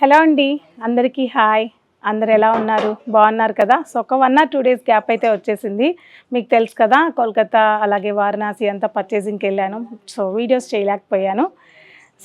Hello అండి, అందరికీ hi. అందరు ఎలా ఉన్నారు? బాగున్నారు కదా? సో ఒక 1 or 2 days గ్యాప్ అయితే వచ్చేసింది. మీకు తెలుసు కదా, కోల్కతా అలాగే వారణాసి అంతా పర్చేసింగ్కి వెళ్ళాను. సో వీడియోస్ చేయలేకపోయాను.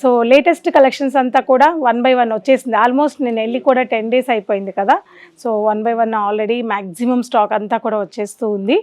సో లేటెస్ట్ కలెక్షన్స్ అంతా కూడా 1 by 1 వచ్చేసింది. ఆల్మోస్ట్ నేను వెళ్ళి కూడా 10 days అయిపోయింది కదా. So 1 by 1 already maximum stock అంతా కూడా వచ్చేస్తూ ఉంది.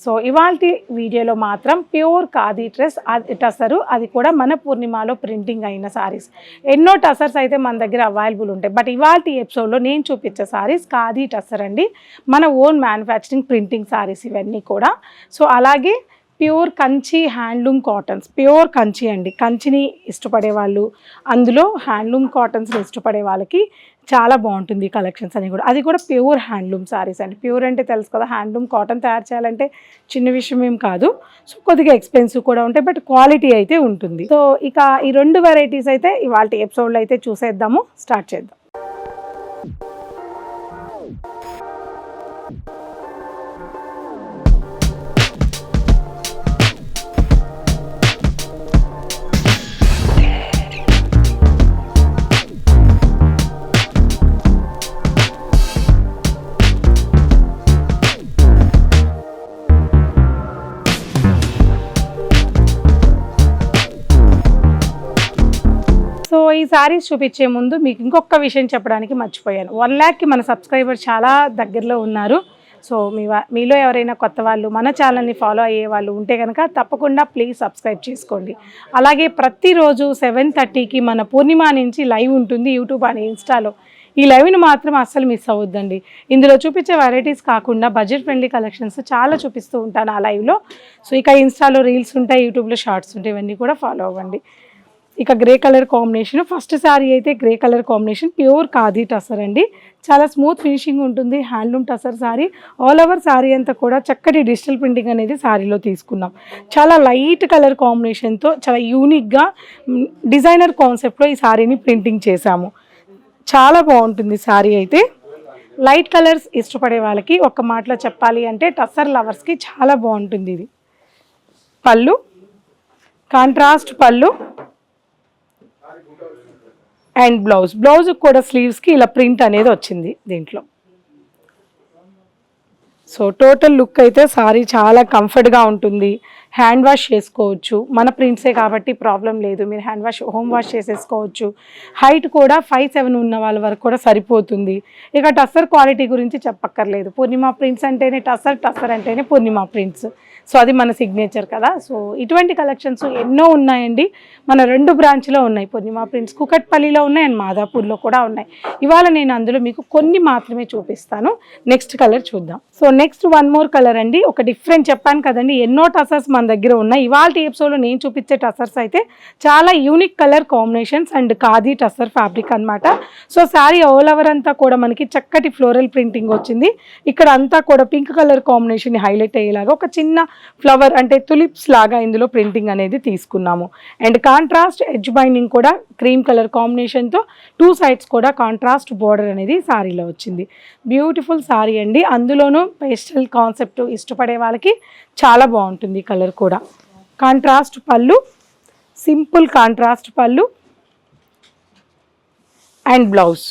సో ఇవాల్టి వీడియోలో మాత్రం ప్యూర్ ఖాదీ డ్రెస్ టసరు, అది కూడా మన పూర్ణిమలో ప్రింటింగ్ అయిన సారీస్. ఎన్నో టసర్స్ అయితే మన దగ్గర అవైలబుల్ ఉంటాయి, బట్ ఇవాల్టి ఎపిసోడ్లో నేను చూపించే సారీస్ ఖాదీ టసర్ అండి. మన ఓన్ మ్యానుఫ్యాక్చరింగ్ ప్రింటింగ్ సారీస్ ఇవన్నీ కూడా. సో అలాగే pure Kanchi handloom cottons, pure Kanchi అండి. కంచిని ఇష్టపడే వాళ్ళు, అందులో హ్యాండ్లూమ్ కాటన్స్ని ఇష్టపడే వాళ్ళకి చాలా బాగుంటుంది ఈ కలెక్షన్స్ అని కూడా. అది కూడా ప్యూర్ హ్యాండ్లూమ్ సారీస్ అండి. ప్యూర్ అంటే తెలుసు కదా, హ్యాండ్లూమ్ కాటన్ తయారు చేయాలంటే చిన్న విషయం ఏం కాదు. సో కొద్దిగా ఎక్స్పెన్సివ్ కూడా ఉంటాయి, బట్ క్వాలిటీ అయితే ఉంటుంది. సో ఇక ఈ 2 వెరైటీస్ అయితే ఇవాళ ఎపిసోడ్లో అయితే చూసేద్దాము, స్టార్ట్ చేద్దాం. సో ఈ సారీస్ చూపించే ముందు మీకు ఇంకొక విషయం చెప్పడానికి మర్చిపోయాను. 1 lakh మన సబ్స్క్రైబర్స్ చాలా దగ్గరలో ఉన్నారు. సో మీలో ఎవరైనా కొత్త వాళ్ళు మన ఛానల్ని ఫాలో అయ్యే వాళ్ళు ఉంటే కనుక తప్పకుండా ప్లీజ్ సబ్స్క్రైబ్ చేసుకోండి. అలాగే ప్రతిరోజు 7:30కి మన పూర్ణిమ నుంచి లైవ్ ఉంటుంది యూట్యూబ్ అని ఇన్స్టాలో. ఈ లైవ్ని మాత్రం అస్సలు మిస్ అవ్వద్దండి. ఇందులో చూపించే వెరైటీస్ కాకుండా బడ్జెట్ ఫ్రెండ్లీ కలెక్షన్స్ చాలా చూపిస్తూ ఉంటాను ఆ లైవ్లో. సో ఇక ఇన్స్టాలో రీల్స్ ఉంటాయి, యూట్యూబ్లో షార్ట్స్ ఉంటాయి, ఇవన్నీ కూడా ఫాలో అవ్వండి. ఇక grey colour combination, first sari అయితే grey colour combination, pure khadi tussar అండి. చాలా స్మూత్ ఫినిషింగ్ ఉంటుంది, handloom tussar sari. All over sari అంతా కూడా చక్కటి డిజిటల్ ప్రింటింగ్ అనేది శారీలో తీసుకున్నాం. చాలా లైట్ కలర్ కాంబినేషన్తో చాలా యూనిక్గా డిజైనర్ కాన్సెప్ట్లో ఈ శారీని ప్రింటింగ్ చేశాము. చాలా బాగుంటుంది శారీ అయితే. లైట్ కలర్స్ ఇష్టపడే వాళ్ళకి ఒక్క మాటలో చెప్పాలి అంటే టసర్ లవర్స్కి చాలా బాగుంటుంది ఇది. పళ్ళు, కాంట్రాస్ట్ పళ్ళు అండ్ బ్లౌజ్ కూడా స్లీవ్స్కి ఇలా ప్రింట్ అనేది వచ్చింది దీంట్లో. సో టోటల్ లుక్ అయితే సారీ చాలా కంఫర్ట్గా ఉంటుంది. హ్యాండ్ వాష్ చేసుకోవచ్చు, మన ప్రింట్సే కాబట్టి ప్రాబ్లం లేదు. మీరు హోమ్ వాష్ చేసేసుకోవచ్చు. హైట్ కూడా 5'7" ఉన్న వాళ్ళ వరకు కూడా సరిపోతుంది. ఇక టసర్ క్వాలిటీ గురించి చెప్పక్కర్లేదు. పూర్ణిమ ప్రింట్స్ అంటేనే టసర్ అంటేనే పూర్ణిమ ప్రింట్స్. సో అది మన సిగ్నేచర్ కదా. సో ఇటువంటి కలెక్షన్స్ ఎన్నో ఉన్నాయండి. మన 2 బ్రాంచ్లో ఉన్నాయి, పూర్ణిమ ప్రింట్స్ కుకట్పల్లిలో ఉన్నాయి అండ్ మాదాపూర్లో కూడా ఉన్నాయి. ఇవాళ నేను అందులో మీకు కొన్ని మాత్రమే చూపిస్తాను. నెక్స్ట్ కలర్ చూద్దాం. సో నెక్స్ట్ 1 more కలర్ అండి. ఒక డిఫరెంట్ చెప్పాను కదండి, ఎన్నో టసర్స్ మన దగ్గర ఉన్నాయి. ఇవాళ ఎపిసోడ్లో నేను చూపించే టసర్స్ అయితే చాలా unique colour combinations and khadi tussar fabric అనమాట. సో శారీ ఆల్ ఓవర్ అంతా కూడా మనకి చక్కటి ఫ్లోరల్ ప్రింటింగ్ వచ్చింది. ఇక్కడ అంతా కూడా పింక్ కలర్ కాంబినేషన్ హైలైట్ అయ్యేలాగా ఒక చిన్న ఫ్లవర్ అంటే తులిప్స్ లాగా ఇందులో ప్రింటింగ్ అనేది తీసుకున్నాము. అండ్ కాంట్రాస్ట్ ఎడ్జ్ బైండింగ్ కూడా క్రీమ్ కలర్ కాంబినేషన్తో 2 sides కూడా కాంట్రాస్ట్ బోర్డర్ అనేది శారీలో వచ్చింది. బ్యూటిఫుల్ శారీ అండి. అందులోనూ పేస్టల్ కాన్సెప్ట్ ఇష్టపడే వాళ్ళకి చాలా బాగుంటుంది కలర్ కూడా. Contrast pallu, simple contrast pallu and blouse,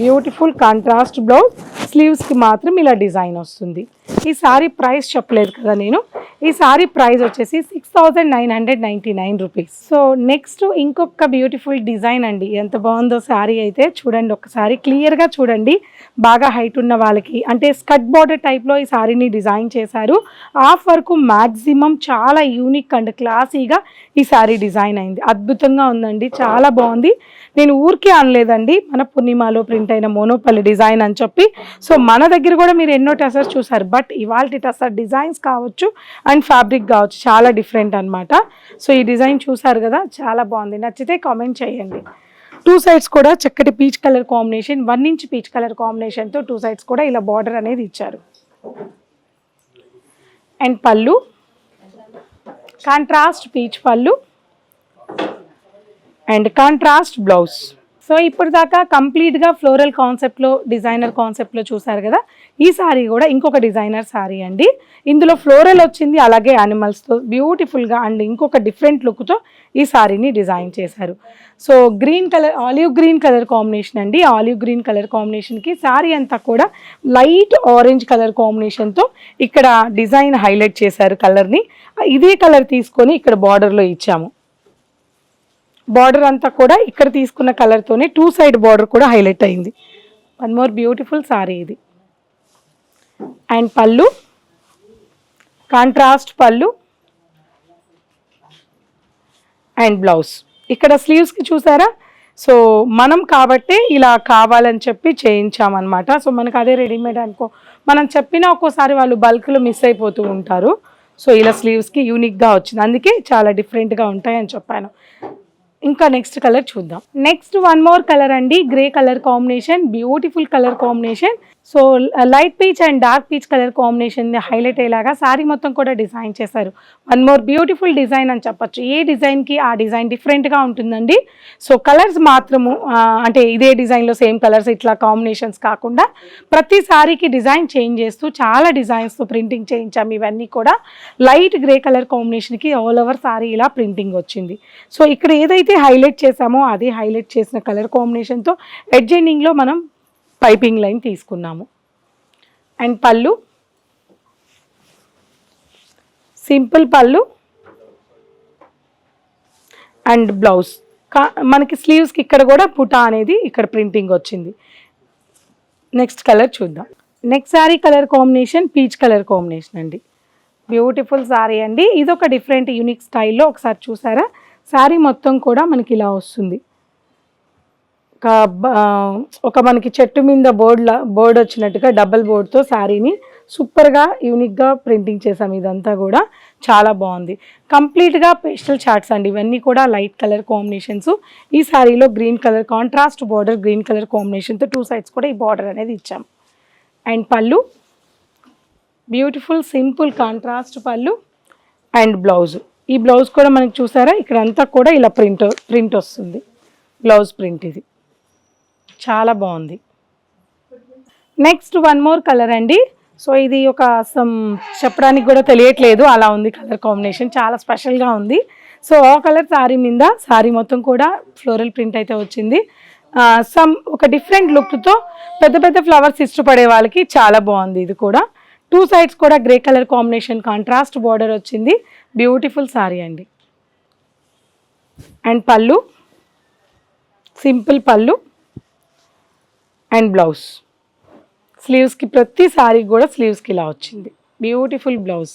beautiful contrast blouse. స్లీవ్స్కి మాత్రం ఇలా డిజైన్ వస్తుంది. ఈ సారీ ప్రైస్ చెప్పలేదు కదా నేను. ఈ సారీ ప్రైస్ వచ్చేసి 6,999 రూపీస్. సో నెక్స్ట్ ఇంకొక బ్యూటిఫుల్ డిజైన్ అండి. ఎంత బాగుందో శారీ అయితే చూడండి, ఒకసారి క్లియర్గా చూడండి. బాగా హైట్ ఉన్న వాళ్ళకి అంటే స్కర్ట్ బార్డర్ టైప్లో ఈ శారీని డిజైన్ చేశారు. హాఫ్ వరకు మ్యాక్సిమం చాలా యూనిక్ అండ్ క్లాసీగా ఈ శారీ డిజైన్ అయింది. అద్భుతంగా ఉందండి, చాలా బాగుంది. నేను ఊరికే అనలేదండి, మన పూర్ణిమలో ప్రింట్ అయిన మోనోపల్లి డిజైన్ అని చెప్పి. సో మన దగ్గర కూడా మీరు ఎన్నో టసర్స్ చూసారు, బట్ ఇవాల్టి టసర్ డిజైన్స్ కావచ్చు అండ్ ఫ్యాబ్రిక్ కావచ్చు చాలా డిఫరెంట్ అనమాట. సో ఈ డిజైన్ చూసారు కదా, చాలా బాగుంది. నచ్చితే కామెంట్ చేయండి. 2 sides కూడా చక్కటి peach colour combination, 1 inch peach colour కాంబినేషన్తో 2 sides కూడా ఇలా బార్డర్ అనేది ఇచ్చారు. అండ్ పళ్ళు కాంట్రాస్ట్ పీచ్ పళ్ళు అండ్ కాంట్రాస్ట్ బ్లౌజ్. సో ఇప్పుడు దాకా కంప్లీట్గా ఫ్లోరల్ కాన్సెప్ట్లో డిజైనర్ కాన్సెప్ట్లో చూసారు కదా. ఈ సారీ కూడా ఇంకొక డిజైనర్ సారీ అండి. ఇందులో ఫ్లోరల్ వచ్చింది, అలాగే యానిమల్స్తో బ్యూటిఫుల్గా అండ్ ఇంకొక డిఫరెంట్ లుక్తో ఈ సారీని డిజైన్ చేశారు. So green colour, olive green colour combination అండి. ఆలివ్ గ్రీన్ కలర్ కాంబినేషన్కి సారీ అంతా కూడా లైట్ ఆరెంజ్ కలర్ కాంబినేషన్తో ఇక్కడ డిజైన్ హైలైట్ చేశారు కలర్ని. ఇదే కలర్ తీసుకొని ఇక్కడ బార్డర్లో ఇచ్చాము. బార్డర్ అంతా కూడా ఇక్కడ తీసుకున్న కలర్తోనే 2 సైడ్ బార్డర్ కూడా హైలైట్ అయింది. వన్ మోర్ బ్యూటిఫుల్ సారీ ఇది. అండ్ పళ్ళు, కాంట్రాస్ట్ పళ్ళు అండ్ బ్లౌజ్. ఇక్కడ స్లీవ్స్కి చూసారా, సో మనం కాబట్టే ఇలా కావాలని చెప్పి చేయించామన్నమాట. సో మనకు అదే రెడీమేడ్ అనుకో, మనం చెప్పినా ఒక్కోసారి వాళ్ళు బల్క్లో మిస్ అయిపోతూ ఉంటారు. సో ఇలా స్లీవ్స్కి యూనిక్గా వచ్చింది, అందుకే చాలా డిఫరెంట్గా ఉంటాయని చెప్పాను. ఇంకా నెక్స్ట్ కలర్ చూద్దాం. నెక్స్ట్ వన్ మోర్ కలర్ అండి, grey colour combination, beautiful colour combination. So light peach and dark peach colour combination highlight అయ్యేలాగా సారీ మొత్తం కూడా డిజైన్ చేశారు. వన్ మోర్ బ్యూటిఫుల్ డిజైన్ అని చెప్పొచ్చు. ఏ డిజైన్కి ఆ డిజైన్ డిఫరెంట్గా ఉంటుందండి. సో కలర్స్ మాత్రము అంటే ఇదే డిజైన్లో సేమ్ కలర్స్ ఇట్లా కాంబినేషన్స్ కాకుండా ప్రతి సారీకి డిజైన్ చేంజ్ చేస్తూ చాలా డిజైన్స్తో ప్రింటింగ్ చేయించాము. ఇవన్నీ కూడా లైట్ గ్రే కలర్ కాంబినేషన్కి ఆల్ ఓవర్ సారీ ఇలా ప్రింటింగ్ వచ్చింది. సో ఇక్కడ ఏదైతే హైలైట్ చేసామో అదే హైలైట్ చేసిన కలర్ కాంబినేషన్తో ఎడ్జ్ ఎండింగ్లో మనం పైపింగ్ లైన్ తీసుకున్నాము. అండ్ పళ్ళు, సింపుల్ పళ్ళు అండ్ బ్లౌజ్. మనకి స్లీవ్స్కి ఇక్కడ కూడా పుటా అనేది ఇక్కడ ప్రింటింగ్ వచ్చింది. నెక్స్ట్ కలర్ చూద్దాం. Next sorry colour combination peach colour combination అండి. బ్యూటిఫుల్ సారీ అండి. ఇదొక డిఫరెంట్ యూనిక్ స్టైల్లో ఒకసారి చూసారా. సారీ మొత్తం కూడా మనకి ఇలా వస్తుంది. ఒక మనకి చెట్టు మీద బోర్డ్ వచ్చినట్టుగా డబల్ బోర్డ్తో శారీని సూపర్గా యూనిక్గా ప్రింటింగ్ చేసాం. ఇదంతా కూడా చాలా బాగుంది. కంప్లీట్గా పేస్టల్ చార్ట్స్ అండి. ఇవన్నీ కూడా లైట్ కలర్ కాంబినేషన్స్. ఈ శారీలో green colour contrast border, green colour కాంబినేషన్తో 2 సైడ్స్ కూడా ఈ బార్డర్ అనేది ఇచ్చాం. అండ్ పళ్ళు, beautiful simple contrast pallu and blouse. ఈ బ్లౌజ్ కూడా మనకి చూసారా ఇక్కడ అంతా కూడా ఇలా ప్రింట్ వస్తుంది. బ్లౌజ్ ప్రింట్ ఇది చాలా బాగుంది. నెక్స్ట్ వన్ మోర్ కలర్ అండి. సో ఇది ఒక చెప్పడానికి కూడా తెలియట్లేదు అలా ఉంది కలర్ కాంబినేషన్, చాలా స్పెషల్గా ఉంది. సో ఆ కలర్ సారీ మీద సారీ మొత్తం కూడా ఫ్లోరల్ ప్రింట్ అయితే వచ్చింది. ఒక డిఫరెంట్ లుక్తో పెద్ద పెద్ద ఫ్లవర్స్ ఇష్టపడే వాళ్ళకి చాలా బాగుంది. ఇది కూడా 2 సైడ్స్ కూడా grey colour combination contrast border వచ్చింది. బ్యూటిఫుల్ సారీ అండి. అండ్ పళ్ళు, సింపుల్ పళ్ళు అండ్ బ్లౌజ్. స్లీవ్స్కి ప్రతి సారీ కూడా స్లీవ్స్కి ఇలా వచ్చింది. Beautiful blouse.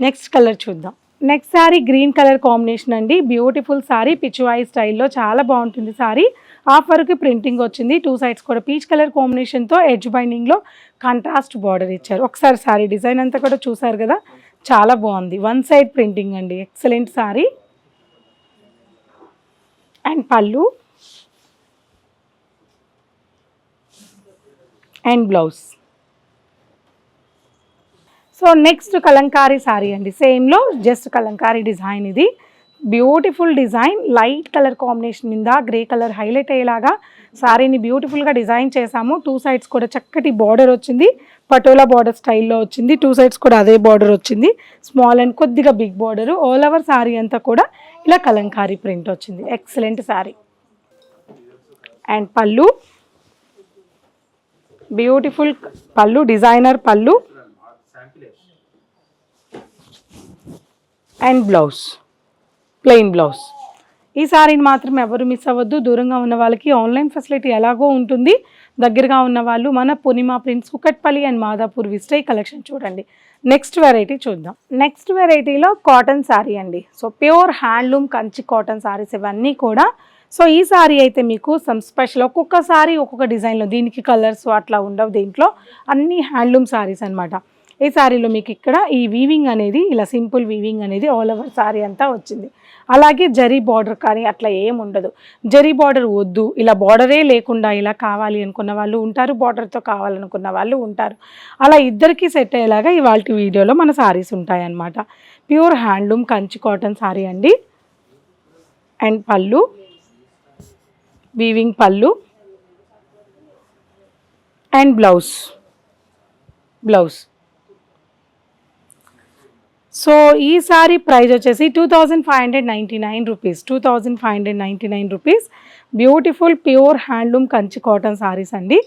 నెక్స్ట్ కలర్ చూద్దాం. Next sorry green colour combination అండి. బ్యూటిఫుల్ సారీ పిచ్వాయి స్టైల్లో చాలా బాగుంటుంది సారీ. హాఫ్ వరకు ప్రింటింగ్ వచ్చింది. 2 సైడ్స్ కూడా పీచ్ కలర్ కాంబినేషన్తో ఎడ్జ్ బైండింగ్లో కాంట్రాస్ట్ బార్డర్ ఇచ్చారు. ఒకసారి సారీ డిజైన్ అంతా కూడా చూసారు కదా, చాలా బాగుంది. 1 సైడ్ ప్రింటింగ్ అండి. ఎక్సలెంట్ సారీ. అండ్ పళ్ళు and blouse. So next Kalamkari sorry అండి. సేమ్లో జస్ట్ కలంకారీ డిజైన్ ఇది. Beautiful design, light colour combination మీద గ్రే కలర్ హైలైట్ అయ్యేలాగా సారీని బ్యూటిఫుల్గా డిజైన్ చేసాము. 2 సైడ్స్ కూడా చక్కటి బార్డర్ వచ్చింది. పటోలా బార్డర్ స్టైల్లో వచ్చింది. 2 సైడ్స్ కూడా అదే బార్డర్ వచ్చింది. స్మాల్ అండ్ కొద్దిగా big border. All over sari అంతా కూడా ఇలా కలంకారీ ప్రింట్ వచ్చింది. ఎక్సలెంట్ సారీ. అండ్ పళ్ళు, బ్యూటిఫుల్ పళ్ళు, డిజైనర్ పళ్ళు అండ్ బ్లౌజ్, ప్లెయిన్ బ్లౌజ్. ఈ సారీని మాత్రం ఎవరు మిస్ అవ్వద్దు. దూరంగా ఉన్న వాళ్ళకి ఆన్లైన్ ఫెసిలిటీ ఎలాగో ఉంటుంది. దగ్గరగా ఉన్న వాళ్ళు మన Purnima prints Kukatpally and Madhapur visit collection చూడండి. నెక్స్ట్ వెరైటీ చూద్దాం. నెక్స్ట్ వెరైటీలో కాటన్ సారీ అండి. So pure handloom Kanchi cotton saris ఇవన్నీ కూడా. సో ఈ సారీ అయితే మీకు సమ్ స్పెషల్, ఒక్కొక్క సారీ ఒక్కొక్క డిజైన్లో, దీనికి కలర్స్ అట్లా ఉండవు. దీంట్లో అన్ని హ్యాండ్లూమ్ సారీస్ అనమాట. ఈ సారీలో మీకు ఇక్కడ ఈ వీవింగ్ అనేది ఇలా సింపుల్ వీవింగ్ అనేది ఆల్ ఓవర్ సారీ అంతా వచ్చింది. అలాగే జరీ బార్డర్ కానీ అట్లా ఏం ఉండదు. జరీ బార్డర్ వద్దు, ఇలా బార్డరే లేకుండా ఇలా కావాలి అనుకున్న వాళ్ళు ఉంటారు, బార్డర్తో కావాలనుకున్న వాళ్ళు ఉంటారు. అలా ఇద్దరికి సెట్ అయ్యేలాగా ఇవాళ వీడియోలో మన సారీస్ ఉంటాయన్నమాట. Pure handloom Kanchi cotton sari అండి. అండ్ పళ్ళు వీవింగ్ పళ్ళు అండ్ బ్లౌజ్. సో ఈ సారీ ప్రైస్ వచ్చేసి 2599 rupees. 2599 rupees. Beautiful pure handloom Kanchi cotton saris అండి.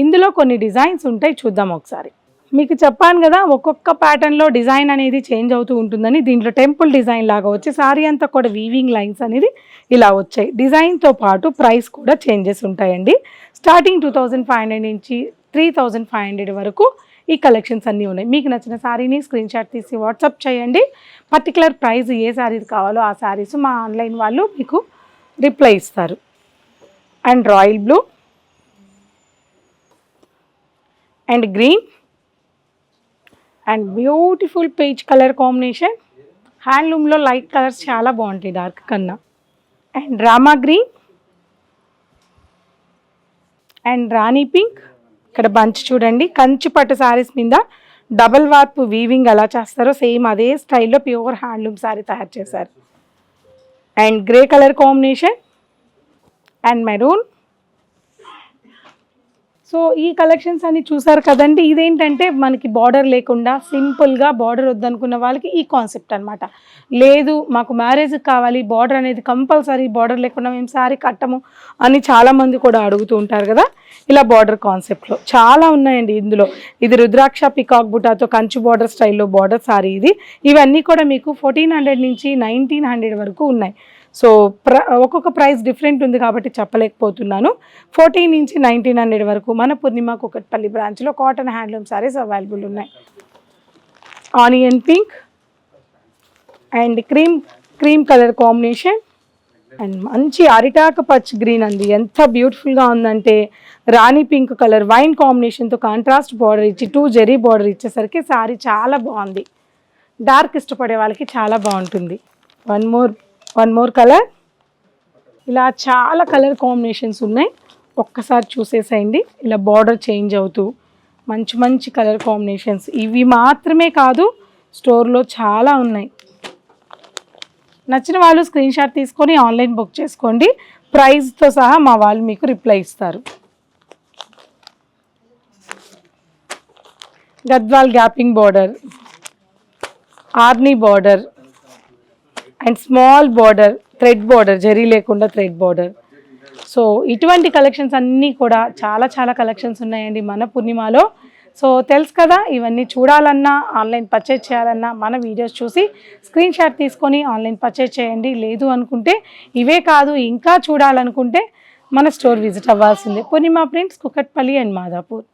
ఇందులో కొన్ని డిజైన్స్ ఉంటాయి, చూద్దాం ఒకసారి. మీకు చెప్పాను కదా, ఒక్కొక్క ప్యాటర్న్లో డిజైన్ అనేది చేంజ్ అవుతూ ఉంటుందని. దీంట్లో టెంపుల్ డిజైన్ లాగా వచ్చి సారీ అంతా కూడా వీవింగ్ లైన్స్ అనేది ఇలా వచ్చాయి. డిజైన్తో పాటు ప్రైస్ కూడా చేంజెస్ ఉంటాయండి. స్టార్టింగ్ 2500 నుంచి 3500 వరకు ఈ కలెక్షన్స్ అన్నీ ఉన్నాయి. మీకు నచ్చిన శారీని స్క్రీన్ షాట్ తీసి వాట్సాప్ చేయండి. పర్టికులర్ ప్రైస్ ఏ శారీస్ కావాలో ఆ శారీస్ మా ఆన్లైన్ వాళ్ళు మీకు రిప్లై ఇస్తారు. And royal blue and green and beautiful peach colour combination. హ్యాండ్లూమ్లో లైట్ కలర్స్ చాలా బాగుంటాయి డార్క్ కన్నా. And Rama green and Rani pink. ఇక్కడ బంచ్ చూడండి, కంచి పట్టు శారీస్ మీద డబల్ వార్పు వీవింగ్ ఎలా చేస్తారో సేమ్ అదే స్టైల్లో ప్యూర్ హ్యాండ్లూమ్ శారీ తయారు చేశారు. And grey colour combination and maroon. So ఈ కలెక్షన్స్ అన్ని చూసారు కదండి. ఇదేంటంటే మనకి బార్డర్ లేకుండా సింపుల్గా, బార్డర్ వద్దనుకున్న వాళ్ళకి ఈ కాన్సెప్ట్ అనమాట. లేదు మాకు మ్యారేజ్కి కావాలి బార్డర్ అనేది కంపల్సరీ, బార్డర్ లేకుండా మేము శారీ కట్టము అని చాలామంది కూడా అడుగుతూ ఉంటారు కదా. ఇలా బార్డర్ కాన్సెప్ట్లో చాలా ఉన్నాయండి ఇందులో. ఇది రుద్రాక్ష పికాక్ బుటాతో కంచి బార్డర్ స్టైల్లో బార్డర్ శారీ ఇది. ఇవన్నీ కూడా మీకు 1400 నుంచి 1900 వరకు ఉన్నాయి. సో ఒక్కొక్క ప్రైస్ డిఫరెంట్ ఉంది కాబట్టి చెప్పలేకపోతున్నాను. 14 నుంచి 1900 వరకు మన పూర్ణిమ కుకట్పల్లి బ్రాంచ్లో కాటన్ హ్యాండ్లూమ్ శారీస్ అవైలబుల్ ఉన్నాయి. Onion pink and cream colour combination and మంచి అరిటాక పచ్ గ్రీన్ అండి. ఎంత బ్యూటిఫుల్గా ఉందంటే రాణి పింక్ కలర్ వైన్ కాంబినేషన్తో కాంట్రాస్ట్ బార్డర్ ఇచ్చి 2 జరీ బార్డర్ ఇచ్చేసరికి శారీ చాలా బాగుంది. డార్క్ ఇష్టపడే వాళ్ళకి చాలా బాగుంటుంది. One more colour. ఇలా చాలా కలర్ కాంబినేషన్స్ ఉన్నాయి, ఒక్కసారి చూసేసేయండి. ఇలా బార్డర్ చేంజ్ అవుతూ మంచి మంచి కలర్ కాంబినేషన్స్. ఇవి మాత్రమే కాదు, స్టోర్లో చాలా ఉన్నాయి. నచ్చిన వాళ్ళు స్క్రీన్ షాట్ తీసుకొని ఆన్లైన్ బుక్ చేసుకోండి. ప్రైస్తో సహా మా వాళ్ళు మీకు రిప్లై ఇస్తారు. Gadwal gaping border, ఆర్నీ border and small border, thread border, zari లేకుండా థ్రెడ్ బార్డర్. సో ఇటువంటి కలెక్షన్స్ అన్నీ కూడా చాలా చాలా కలెక్షన్స్ ఉన్నాయండి మన పూర్ణిమలో. సో తెలుసు కదా, ఇవన్నీ చూడాలన్నా ఆన్లైన్ పర్చేజ్ చేయాలన్నా మన వీడియోస్ చూసి స్క్రీన్ షాట్ తీసుకొని ఆన్లైన్ పర్చేజ్ చేయండి. లేదు అనుకుంటే ఇవే కాదు ఇంకా చూడాలనుకుంటే మన స్టోర్ విజిట్ అవ్వాల్సిందే. పూర్ణిమ ప్రింట్స్, కుకట్పల్లి అండ్ మాదాపూర్.